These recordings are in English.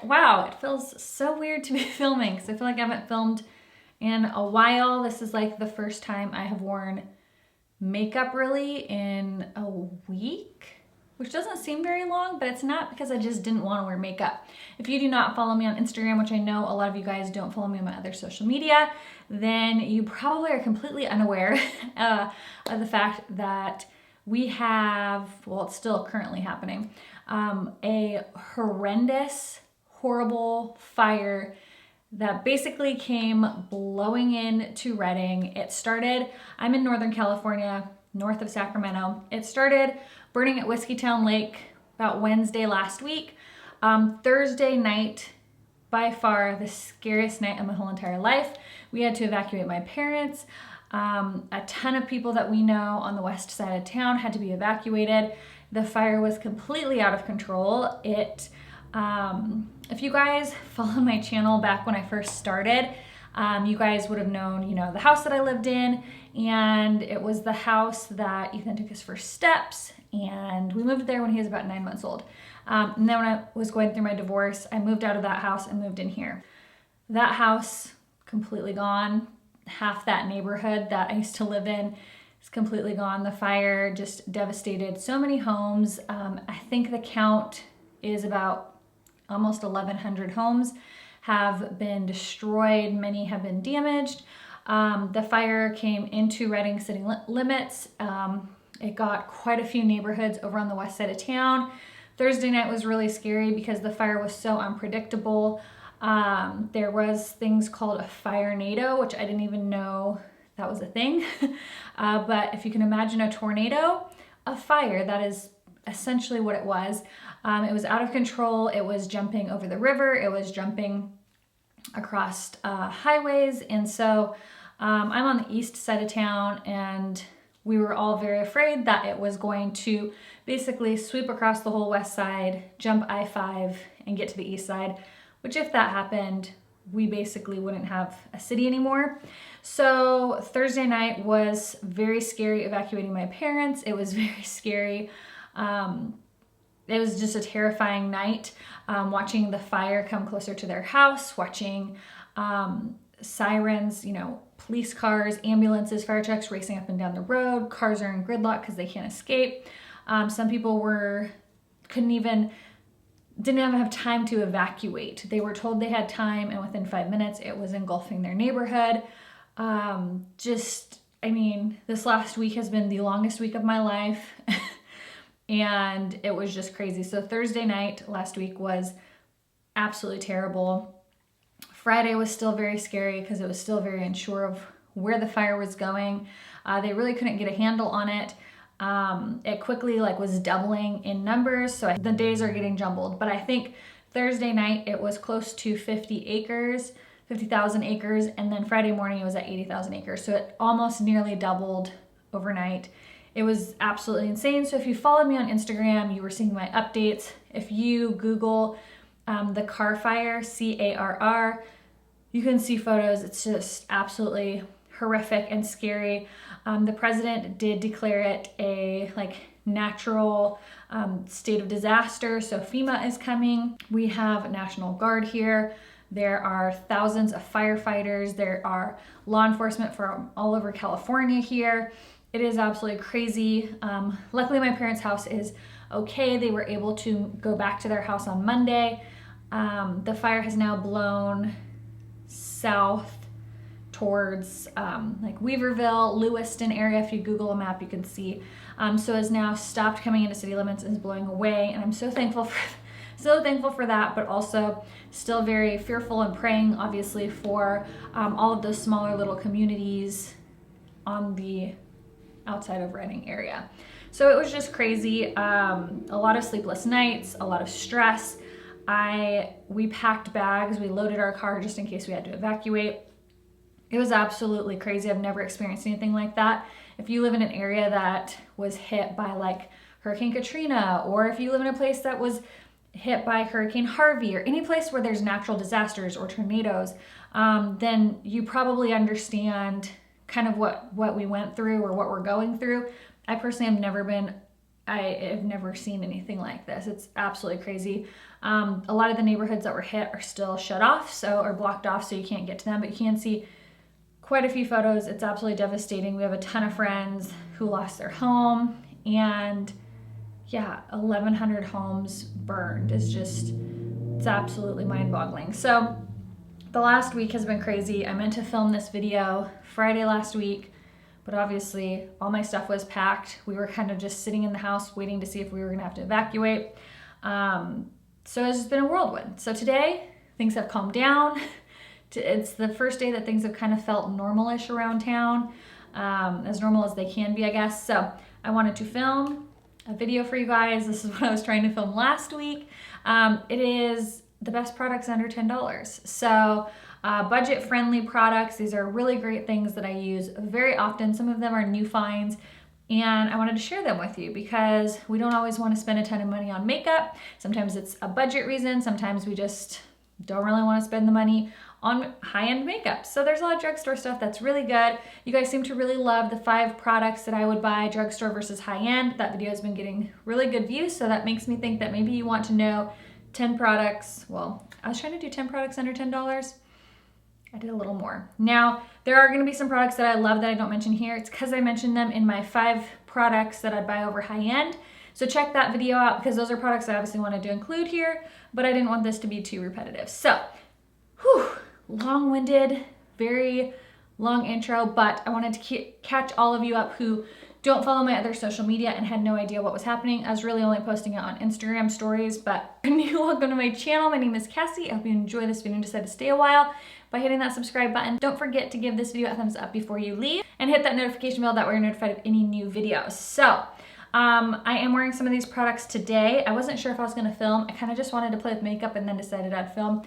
Wow, it feels so weird to be filming because I feel like I haven't filmed in a while. This is like the first time I have worn makeup really in a week, which doesn't seem very long, but it's not because I just didn't want to wear makeup. If you do not follow me on Instagram, which I know a lot of you guys don't follow me on my other social media, then you probably are completely unaware of the fact that we have, well, it's still currently happening, a horrendous, horrible fire that basically came blowing into Redding. It started, I'm in Northern California, north of Sacramento. It started burning at Whiskeytown Lake about Wednesday last week. Thursday night, by far the scariest night of my whole entire life. We had to evacuate my parents. A ton of people that we know on the west side of town had to be evacuated. The fire was completely out of control. If you guys follow my channel back when I first started, you guys would have known, the house that I lived in, and it was the house that Ethan took his first steps, and we moved there when he was about 9 months old. And then when I was going through my divorce, I moved out of that house and moved in here. That house, completely gone. Half that neighborhood that I used to live in is completely gone. The fire just devastated so many homes. I think the count is about almost 1,100 homes have been destroyed. Many have been damaged. The fire came into Redding city limits. It got quite a few neighborhoods over on the west side of town. Thursday night was really scary because the fire was so unpredictable. There was things called a fire-nado, which I didn't even know that was a thing. But if you can imagine a tornado, a fire, that is essentially what it was. It was out of control. It was jumping over the river. It was jumping across highways. And so I'm on the east side of town, and we were all very afraid that it was going to basically sweep across the whole west side, jump I-5, and get to the east side, which if that happened, we basically wouldn't have a city anymore. So Thursday night was very scary evacuating my parents. It was very scary. It was just a terrifying night, watching the fire come closer to their house, watching sirens, police cars, ambulances, fire trucks racing up and down the road. Cars are in gridlock because they can't escape. Some people didn't even have time to evacuate. They were told they had time, and within 5 minutes it was engulfing their neighborhood. This last week has been the longest week of my life. And it was just crazy. So Thursday night last week was absolutely terrible. Friday was still very scary because it was still very unsure of where the fire was going. They really couldn't get a handle on it. It quickly was doubling in numbers, so the days are getting jumbled. But I think Thursday night it was close to 50,000 acres, and then Friday morning it was at 80,000 acres. So it almost nearly doubled overnight. It was absolutely insane. So if you followed me on Instagram, you were seeing my updates. If you Google the Carr fire, C-A-R-R, you can see photos. It's just absolutely horrific and scary. The president did declare it a natural state of disaster. So FEMA is coming. We have National Guard here. There are thousands of firefighters. There are law enforcement from all over California here. It is absolutely crazy. Luckily, my parents' house is okay. They were able to go back to their house on Monday. The fire has now blown south towards Weaverville, Lewiston area. If you Google a map, you can see. So has now stopped coming into city limits and is blowing away. And I'm so thankful for that, but also still very fearful and praying, obviously, for all of those smaller little communities on the outside of Redding area. So it was just crazy. A lot of sleepless nights, a lot of stress. We packed bags, we loaded our car just in case we had to evacuate. It was absolutely crazy. I've never experienced anything like that. If you live in an area that was hit by Hurricane Katrina, or if you live in a place that was hit by Hurricane Harvey, or any place where there's natural disasters or tornadoes, then you probably understand kind of what we went through or what we're going through. I personally have never been I have never seen anything like this. It's absolutely crazy. A lot of the neighborhoods that were hit are still shut off, or blocked off, so you can't get to them, but you can see quite a few photos. It's absolutely devastating. We have a ton of friends who lost their home, and yeah, 1,100 homes burned. It's absolutely mind-boggling. So the last week has been crazy. I meant to film this video Friday last week, but obviously all my stuff was packed. We were kind of just sitting in the house waiting to see if we were gonna have to evacuate. So it's just been a whirlwind. So today, things have calmed down. It's the first day that things have kind of felt normal-ish around town, as normal as they can be, I guess. So I wanted to film a video for you guys. This is what I was trying to film last week. It is the best products under $10. So budget-friendly products. These are really great things that I use very often. Some of them are new finds, and I wanted to share them with you because we don't always want to spend a ton of money on makeup. Sometimes it's a budget reason. Sometimes we just don't really want to spend the money on high-end makeup. So there's a lot of drugstore stuff that's really good. You guys seem to really love the 5 products that I would buy drugstore versus high-end. That video has been getting really good views, so that makes me think that maybe you want to know 10 products. Well, I was trying to do 10 products under $10. I did a little more. Now, there are gonna be some products that I love that I don't mention here. It's because I mentioned them in my 5 products that I'd buy over high-end. So check that video out because those are products I obviously wanted to include here, but I didn't want this to be too repetitive. So, long-winded, very long intro, but I wanted to catch all of you up who don't follow my other social media and had no idea what was happening. I was really only posting it on Instagram stories, but if you're new, welcome to my channel. My name is Cassie. I hope you enjoy this video and decide to stay a while by hitting that subscribe button. Don't forget to give this video a thumbs up before you leave and hit that notification bell, that way you're notified of any new videos. So, I am wearing some of these products today. I wasn't sure if I was gonna film. I kind of just wanted to play with makeup and then decided I'd film.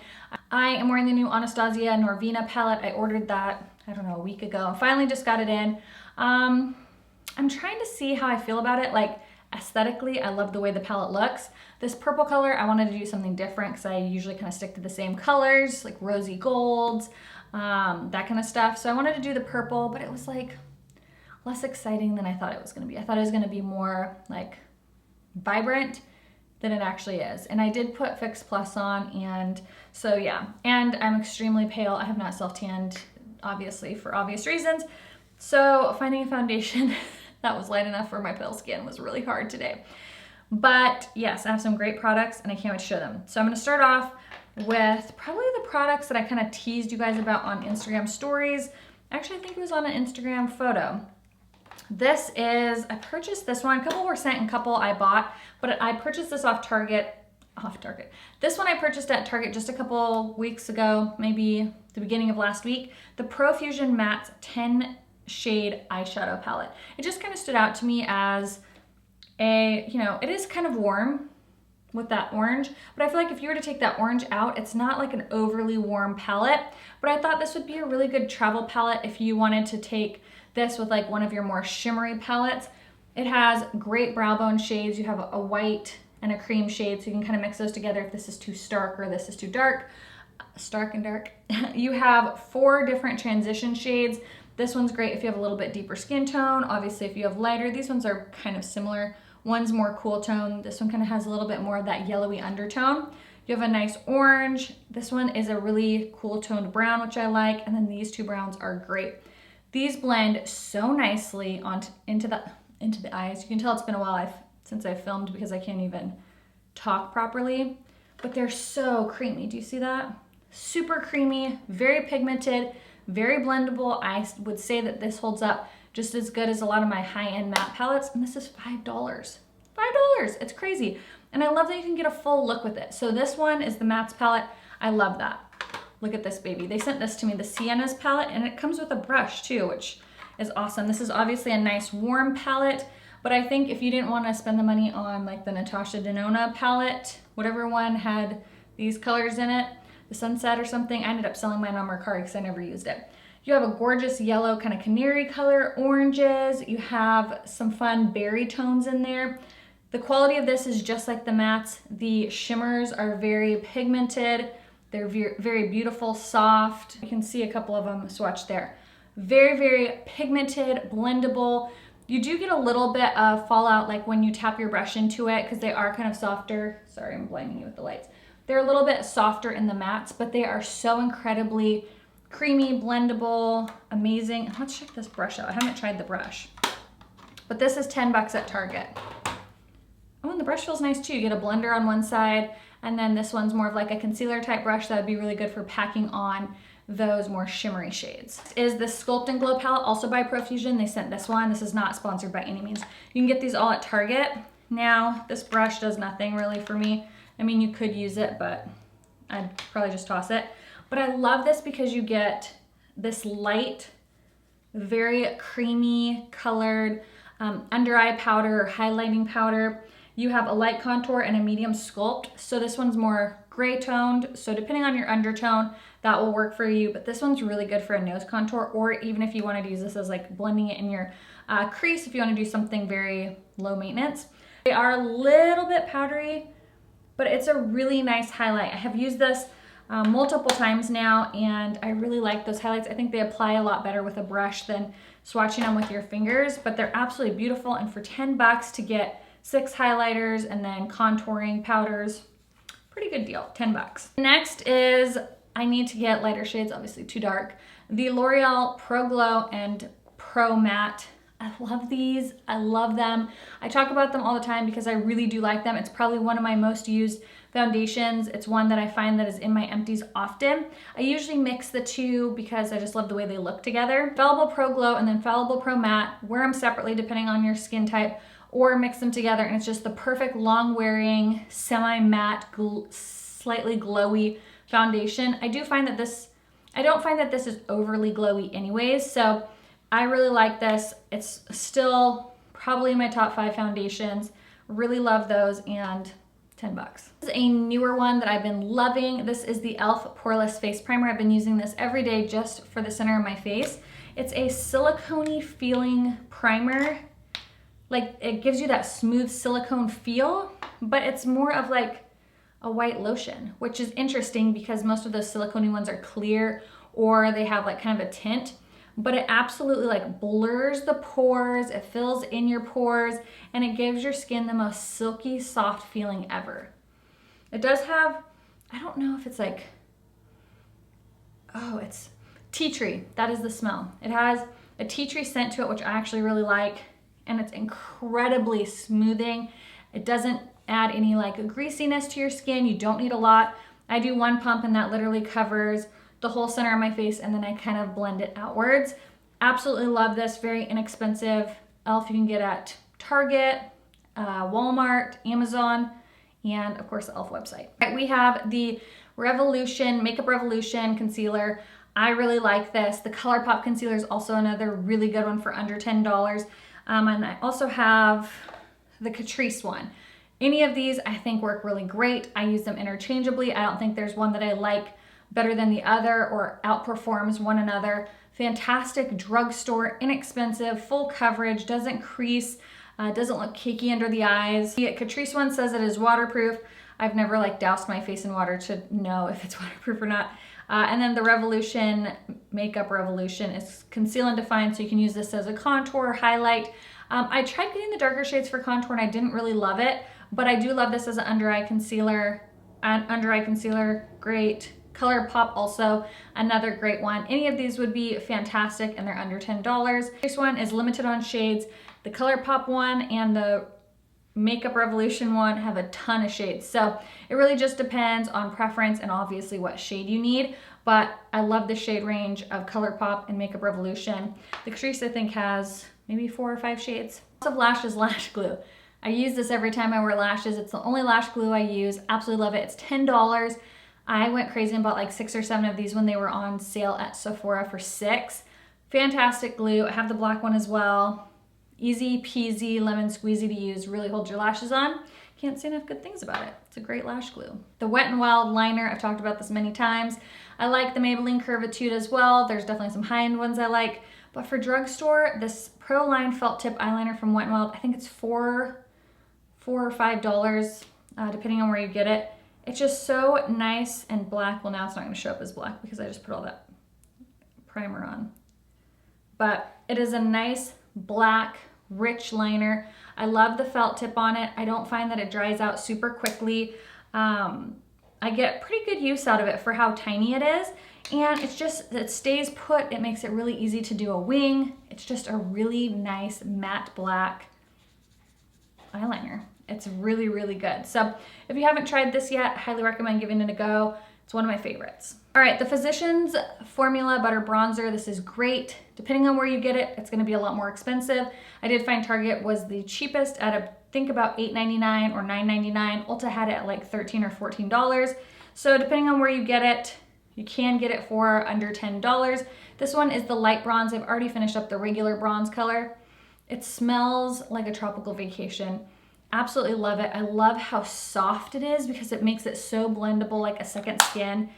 I am wearing the new Anastasia Norvina palette. I ordered that, I don't know, a week ago. Finally just got it in. I'm trying to see how I feel about it. Like aesthetically, I love the way the palette looks. This purple color, I wanted to do something different because I usually kind of stick to the same colors, like rosy golds, that kind of stuff. So I wanted to do the purple, but it was like less exciting than I thought it was gonna be. I thought it was gonna be more like vibrant than it actually is. And I did put Fix Plus on, and so yeah. And I'm extremely pale. I have not self-tanned, obviously, for obvious reasons. So finding a foundation that was light enough for my pale skin was really hard today. But yes, I have some great products and I can't wait to show them. So I'm gonna start off with probably the products that I kind of teased you guys about on Instagram stories. Actually, I think it was on an Instagram photo. This is, I purchased this one. A couple were sent and a couple I bought, but I purchased this off Target. This one I purchased at Target just a couple weeks ago, maybe the beginning of last week. The Profusion Matte 10 shade eyeshadow palette. It just kind of stood out to me as a, you know, it is kind of warm with that orange, but I feel like if you were to take that orange out, it's not like an overly warm palette, but I thought this would be a really good travel palette if you wanted to take this with like one of your more shimmery palettes. It has great brow bone shades. You have a white and a cream shade, so you can kind of mix those together if this is too stark or this is too dark. Stark and dark. You have 4 different transition shades. This one's great if you have a little bit deeper skin tone. Obviously, if you have lighter, these ones are kind of similar. One's more cool tone. This one kind of has a little bit more of that yellowy undertone. You have a nice orange. This one is a really cool toned brown, which I like. And then these 2 browns are great. These blend so nicely into the eyes. You can tell it's been a while since I've filmed because I can't even talk properly, but they're so creamy. Do you see that? Super creamy, very pigmented, very blendable. I would say that this holds up just as good as a lot of my high-end matte palettes, and this is $5. $5, it's crazy. And I love that you can get a full look with it. So this one is the mattes palette. I love that. Look at this baby. They sent this to me, the Sienna's palette, and it comes with a brush too, which is awesome. This is obviously a nice warm palette, but I think if you didn't want to spend the money on like the Natasha Denona palette, whatever one had these colors in it, the Sunset or something, I ended up selling mine on Mercari because I never used it. You have a gorgeous yellow kind of canary color, oranges. You have some fun berry tones in there. The quality of this is just like the mattes. The shimmers are very pigmented. They're very beautiful, soft. You can see a couple of them swatched there. Very, very pigmented, blendable. You do get a little bit of fallout like when you tap your brush into it because they are kind of softer. Sorry, I'm blinding you with the lights. They're a little bit softer in the mattes, but they are so incredibly creamy, blendable, amazing. Let's check this brush out. I haven't tried the brush, but this is 10 bucks at Target. Oh, and the brush feels nice too. You get a blender on one side, and then this one's more of like a concealer type brush that would be really good for packing on those more shimmery shades. This is the Sculpt and Glow palette, also by Profusion. They sent this one. This is not sponsored by any means. You can get these all at Target. Now, this brush does nothing really for me. I mean, you could use it, but I'd probably just toss it. But I love this because you get this light, very creamy colored under eye powder or highlighting powder. You have a light contour and a medium sculpt. So this one's more gray toned. So depending on your undertone, that will work for you. But this one's really good for a nose contour, or even if you wanted to use this as like blending it in your crease, if you want to do something very low maintenance. They are a little bit powdery, but it's a really nice highlight. I have used this multiple times now, and I really like those highlights. I think they apply a lot better with a brush than swatching them with your fingers, but they're absolutely beautiful. And for 10 bucks to get 6 highlighters and then contouring powders, pretty good deal, 10 bucks. Next is, I need to get lighter shades, obviously too dark. The L'Oreal Pro Glow and Pro Matte. I love these, I love them. I talk about them all the time because I really do like them. It's probably one of my most used foundations. It's one that I find that is in my empties often. I usually mix the two because I just love the way they look together. Fallible Pro Glow and then Fallible Pro Matte. Wear them separately depending on your skin type, or mix them together, and it's just the perfect long wearing, semi-matte, slightly glowy foundation. I don't find that this is overly glowy anyways, so I really like this. It's still probably in my top 5 foundations. Really love those, and 10 bucks. This is a newer one that I've been loving. This is the e.l.f. Poreless Face Primer. I've been using this every day just for the center of my face. It's a silicone-y feeling primer. Like, it gives you that smooth silicone feel, but it's more of like a white lotion, which is interesting because most of those silicone-y ones are clear or they have like kind of a tint, but it absolutely like blurs the pores, it fills in your pores, and it gives your skin the most silky, soft feeling ever. It does have, I don't know if it's like, oh, it's tea tree. That is the smell. It has a tea tree scent to it, which I actually really like. And it's incredibly smoothing. It doesn't add any like greasiness to your skin. You don't need a lot. I do one pump and that literally covers the whole center of my face, and then I kind of blend it outwards. Absolutely love this, very inexpensive. e.l.f. you can get at Target, Walmart, Amazon, and of course the e.l.f. website. Right, we have the Revolution, Makeup Revolution Concealer. I really like this. The Colourpop Concealer is also another really good one for under $10. And I also have the Catrice one. Any of these I think work really great. I use them interchangeably. I don't think there's one that I like better than the other or outperforms one another. Fantastic drugstore, inexpensive, full coverage, doesn't crease, doesn't look cakey under the eyes. The Catrice one says it is waterproof. I've never like doused my face in water to know if it's waterproof or not. And then the Revolution, Makeup Revolution, is conceal and define, so you can use this as a contour, highlight. I tried getting the darker shades for contour and I didn't really love it, but I do love this as an under eye concealer. Great. Colourpop also, another great one. Any of these would be fantastic and they're under $10. This one is limited on shades. The Colourpop one and the Makeup Revolution one have a ton of shades. So it really just depends on preference and obviously what shade you need. But I love the shade range of Colourpop and Makeup Revolution. The Catrice I think has maybe 4 or 5 shades. Also Lashes Lash Glue. I use this every time I wear lashes. It's the only lash glue I use. Absolutely love it. It's $10. I went crazy and bought like 6 or 7 of these when they were on sale at Sephora for $6. Fantastic glue. I have the black one as well. Easy peasy, lemon squeezy to use, really holds your lashes on. Can't say enough good things about it. It's a great lash glue. The Wet n Wild liner, I've talked about this many times. I like the Maybelline Curvitude as well. There's definitely some high-end ones I like. But for drugstore, this Pro Line Felt Tip Eyeliner from Wet n Wild, I think it's $4 or $5, depending on where you get it. It's just so nice and black. Well, now it's not gonna show up as black because I just put all that primer on. But it is a nice black rich liner. I love the felt tip on it. I don't find that it dries out super quickly. I get pretty good use out of it for how tiny it is. And it's just, it stays put. It makes it really easy to do a wing. It's just a really nice matte black eyeliner. It's really, really good. So if you haven't tried this yet, I highly recommend giving it a go. It's one of my favorites. All right, the Physicians Formula Butter Bronzer. This is great. Depending on where you get it, it's gonna be a lot more expensive. I did find Target was the cheapest at I think about $8.99 or $9.99. Ulta had it at like $13 or $14. So depending on where you get it, you can get it for under $10. This one is the light bronze. I've already finished up the regular bronze color. It smells like a tropical vacation. Absolutely love it. I love how soft it is because it makes it so blendable, like a second skin.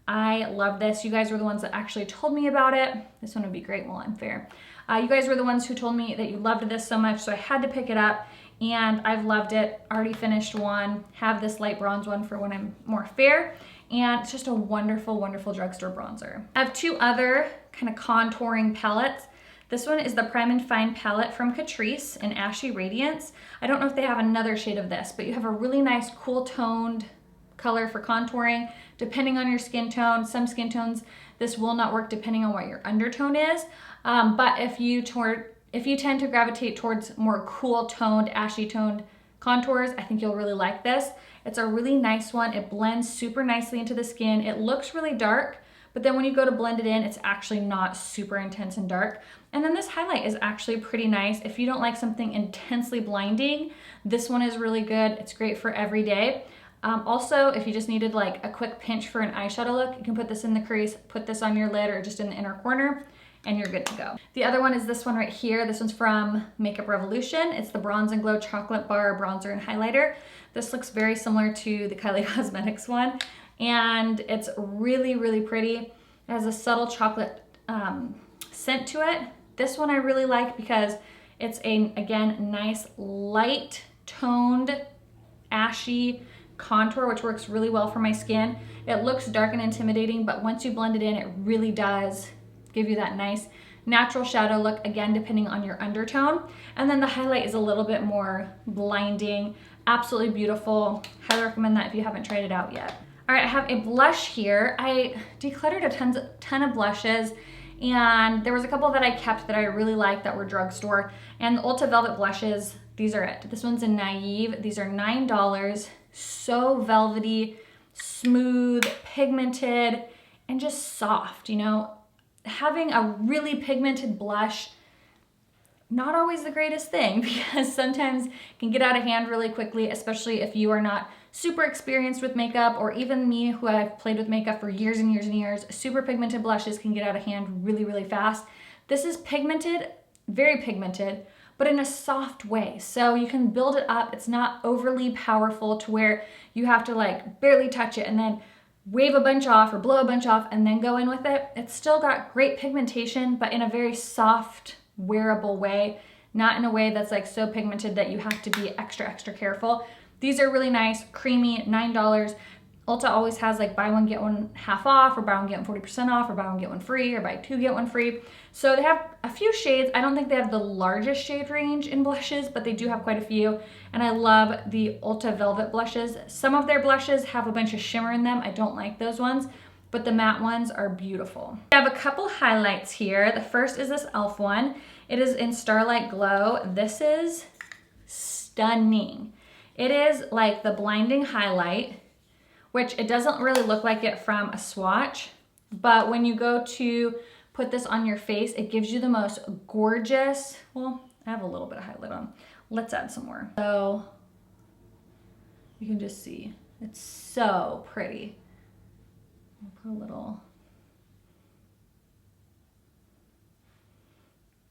I love this. You guys were the ones that actually told me about it. This one would be great while I'm fair. You guys were the ones who told me that you loved this so much, so I had to pick it up, and I've loved it. Already finished one. Have this light bronze one for when I'm more fair. And it's just a wonderful, wonderful drugstore bronzer. I have two other kind of contouring palettes. This one is the Prime and Fine palette from Catrice in Ashy Radiance. I don't know if they have another shade of this, but you have a really nice cool toned color for contouring, depending on your skin tone. Some skin tones, this will not work depending on what your undertone is. But if you tend to gravitate towards more cool toned, ashy toned contours, I think you'll really like this. It's a really nice one. It blends super nicely into the skin. It looks really dark, but then when you go to blend it in, it's actually not super intense and dark. And then this highlight is actually pretty nice. If you don't like something intensely blinding, this one is really good. It's great for every day. Also, if you just needed like a quick pinch for an eyeshadow look, you can put this in the crease, put this on your lid or just in the inner corner, and you're good to go. The other one is this one right here. This one's from Makeup Revolution. It's the Bronze and Glow Chocolate Bar Bronzer and Highlighter. This looks very similar to the Kylie Cosmetics one, and it's really, really pretty. It has a subtle chocolate scent to it. This one I really like because it's a, again, nice light toned ashy contour, which works really well for my skin. It looks dark and intimidating, but once you blend it in, it really does give you that nice natural shadow look, again, depending on your undertone. And then the highlight is a little bit more blinding. Absolutely beautiful. Highly recommend that if you haven't tried it out yet. All right, I have a blush here. I decluttered a ton of blushes, and there was a couple that I kept that I really liked that were drugstore. And the Ulta Velvet Blushes, these are it. This one's in Naive. These are $9. So velvety, smooth, pigmented, and just soft, you know. Having a really pigmented blush, not always the greatest thing because sometimes it can get out of hand really quickly, especially if you are not super experienced with makeup, or even me who I've played with makeup for years and years and years. Super pigmented blushes can get out of hand really, really fast. This is pigmented, very pigmented, but in a soft way. So you can build it up. It's not overly powerful to where you have to like barely touch it and then wave a bunch off or blow a bunch off and then go in with it. It's still got great pigmentation, but in a very soft, wearable way, not in a way that's like so pigmented that you have to be extra, extra careful. These are really nice, creamy, $9. Ulta always has like buy one, get one half off, or buy one, get one 40% off, or buy one, get one free, or buy two, get one free. So they have a few shades. I don't think they have the largest shade range in blushes, but they do have quite a few. And I love the Ulta Velvet blushes. Some of their blushes have a bunch of shimmer in them. I don't like those ones, but the matte ones are beautiful. I have a couple highlights here. The first is this e.l.f. one. It is in Starlight Glow. This is stunning. It is like the blinding highlight, which it doesn't really look like it from a swatch, but when you go to put this on your face, it gives you the most gorgeous, well, I have a little bit of highlight on. Let's add some more. So you can just see, it's so pretty. I'll put a little,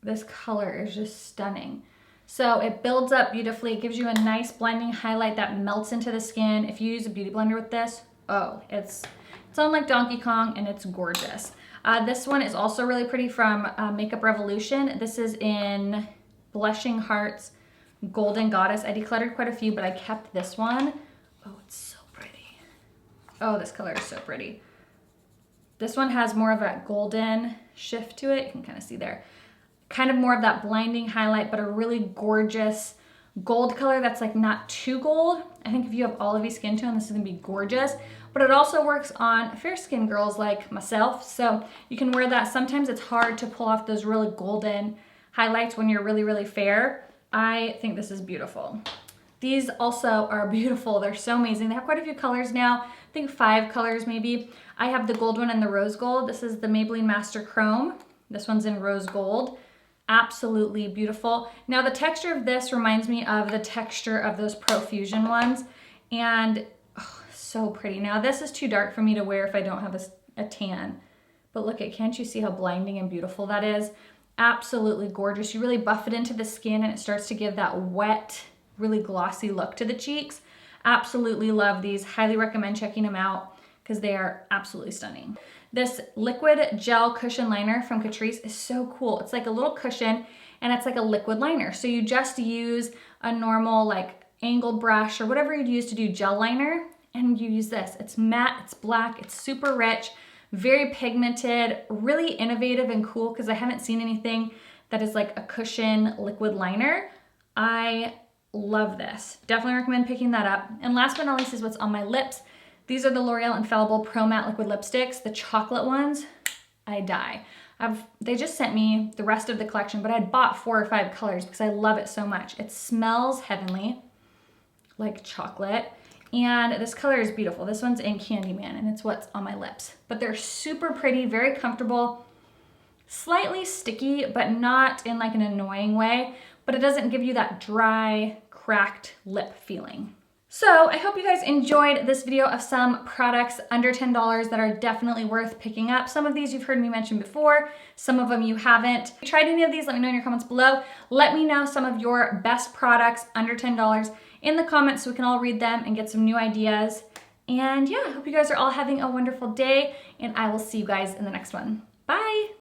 this color is just stunning. So it builds up beautifully. It gives you a nice blending highlight that melts into the skin. If you use a beauty blender with this, oh, it's on like Donkey Kong, and it's gorgeous. This one is also really pretty from Makeup Revolution. This is in Blushing Hearts Golden Goddess. I decluttered quite a few, but I kept this one. Oh, it's so pretty. Oh, this color is so pretty. This one has more of a golden shift to it. You can kind of see there. kind of more of that blinding highlight, but a really gorgeous gold color that's like not too gold. I think if you have olive skin tone, this is gonna be gorgeous, but it also works on fair skin girls like myself. So you can wear that. Sometimes it's hard to pull off those really golden highlights when you're really, really fair. I think this is beautiful. These also are beautiful. They're so amazing. They have quite a few colors now. I think 5 colors maybe. I have the gold one and the rose gold. This is the Maybelline Master Chrome. This one's in rose gold. Absolutely beautiful. Now the texture of this reminds me of the texture of those Profusion ones, and oh, so pretty. Now this is too dark for me to wear if I don't have a tan, but look at, can't you see how blinding and beautiful that is? Absolutely gorgeous. You really buff it into the skin and it starts to give that wet, really glossy look to the cheeks. Absolutely love these. Highly recommend checking them out because they are absolutely stunning. This liquid gel cushion liner from Catrice is so cool. It's like a little cushion and it's like a liquid liner. So you just use a normal like angled brush or whatever you'd use to do gel liner, and you use this. It's matte, it's black, it's super rich, very pigmented, really innovative and cool because I haven't seen anything that is like a cushion liquid liner. I love this. Definitely recommend picking that up. And last but not least is what's on my lips. These are the L'Oreal Infallible Pro Matte Liquid Lipsticks, the chocolate ones. I die. They just sent me the rest of the collection, but I'd bought 4 or 5 colors because I love it so much. It smells heavenly, like chocolate. And this color is beautiful. This one's in Candyman, and it's what's on my lips. But they're super pretty, very comfortable, slightly sticky, but not in like an annoying way. But it doesn't give you that dry, cracked lip feeling. So I hope you guys enjoyed this video of some products under $10 that are definitely worth picking up. Some of these you've heard me mention before, some of them you haven't. If you tried any of these, let me know in your comments below. Let me know some of your best products under $10 in the comments so we can all read them and get some new ideas. And yeah, I hope you guys are all having a wonderful day, and I will see you guys in the next one. Bye!